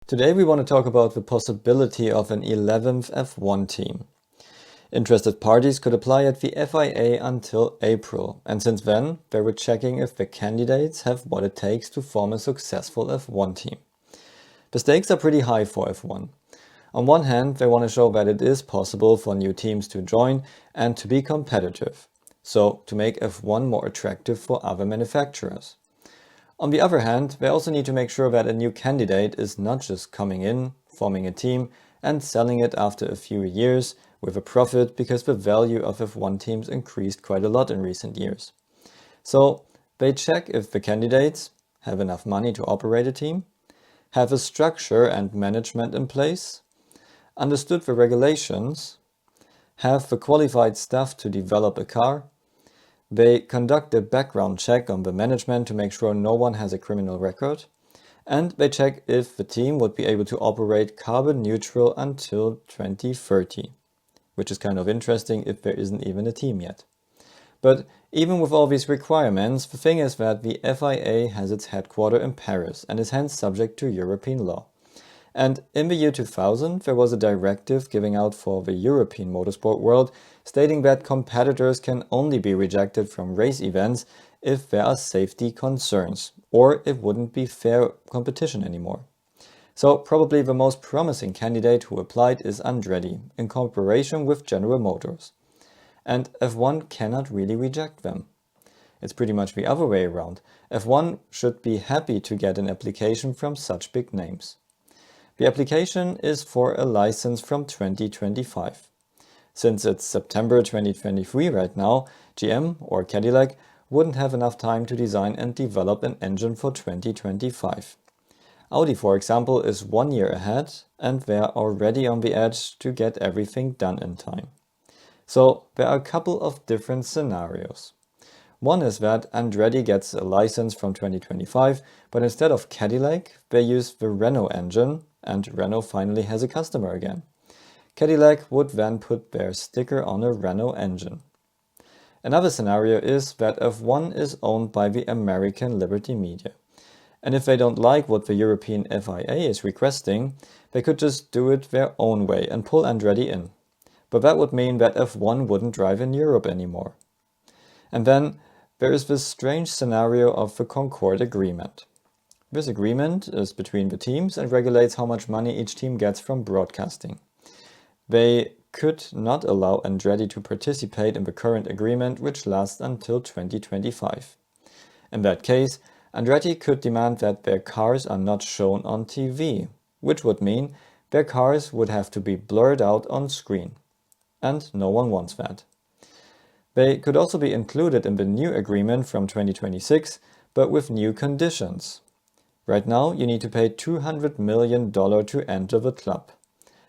Today we want to talk about the possibility of an 11th F1 team. Interested parties could apply at the FIA until April, and since then they were checking if the candidates have what it takes to form a successful F1 team. The stakes are pretty high for F1. On one hand, they want to show that it is possible for new teams to join and to be competitive, so to make F1 more attractive for other manufacturers. On the other hand, they also need to make sure that a new candidate is not just coming in, forming a team, and selling it after a few years with a profit because the value of F1 teams increased quite a lot in recent years. So they check if the candidates have enough money to operate a team, have a structure and management in place, understood the regulations, have the qualified staff to develop a car. They conduct a background check on the management to make sure no one has a criminal record, and they check if the team would be able to operate carbon neutral until 2030, which is kind of interesting if there isn't even a team yet. But even with all these requirements, the thing is that the FIA has its headquarters in Paris and is hence subject to European law. And in the year 2000, there was a directive giving out for the European motorsport world stating that competitors can only be rejected from race events if there are safety concerns, or it wouldn't be fair competition anymore. So probably the most promising candidate who applied is Andretti, in cooperation with General Motors. And F1 cannot really reject them. It's pretty much the other way around. F1 should be happy to get an application from such big names. The application is for a license from 2025. Since it's September 2023 right now, GM or Cadillac wouldn't have enough time to design and develop an engine for 2025. Audi, for example, is 1 year ahead and they're already on the edge to get everything done in time. So there are a couple of different scenarios. One is that Andretti gets a license from 2025, but instead of Cadillac, they use the Renault engine, and Renault finally has a customer again. Cadillac would then put their sticker on a Renault engine. Another scenario is that F1 is owned by the American Liberty Media. And if they don't like what the European FIA is requesting, they could just do it their own way and pull Andretti in. But that would mean that F1 wouldn't drive in Europe anymore. And then there is this strange scenario of the Concord Agreement. This agreement is between the teams and regulates how much money each team gets from broadcasting. They could not allow Andretti to participate in the current agreement, which lasts until 2025. In that case, Andretti could demand that their cars are not shown on TV, which would mean their cars would have to be blurred out on screen. And no one wants that. They could also be included in the new agreement from 2026, but with new conditions. Right now, you need to pay $200 million to enter the club.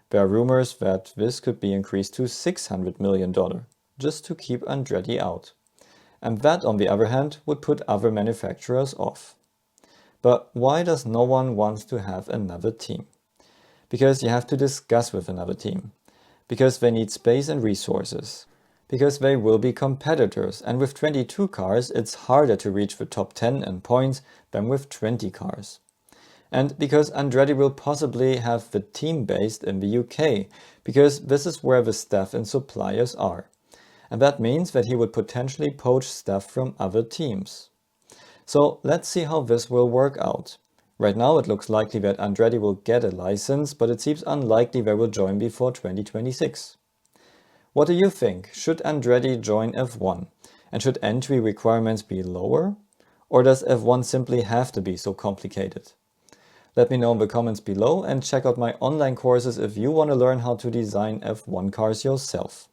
There are rumors that this could be increased to $600 million, just to keep Andretti out. And that, on the other hand, would put other manufacturers off. But why does no one want to have another team? Because you have to discuss with another team. Because they need space and resources. Because they will be competitors, and with 22 cars it's harder to reach the top 10 in points than with 20 cars. And because Andretti will possibly have the team based in the UK, because this is where the staff and suppliers are. And that means that he would potentially poach staff from other teams. So let's see how this will work out. Right now it looks likely that Andretti will get a license, but it seems unlikely they will join before 2026. What do you think? Should Andretti join F1? And should entry requirements be lower? Or does F1 simply have to be so complicated? Let me know in the comments below and check out my online courses if you want to learn how to design F1 cars yourself.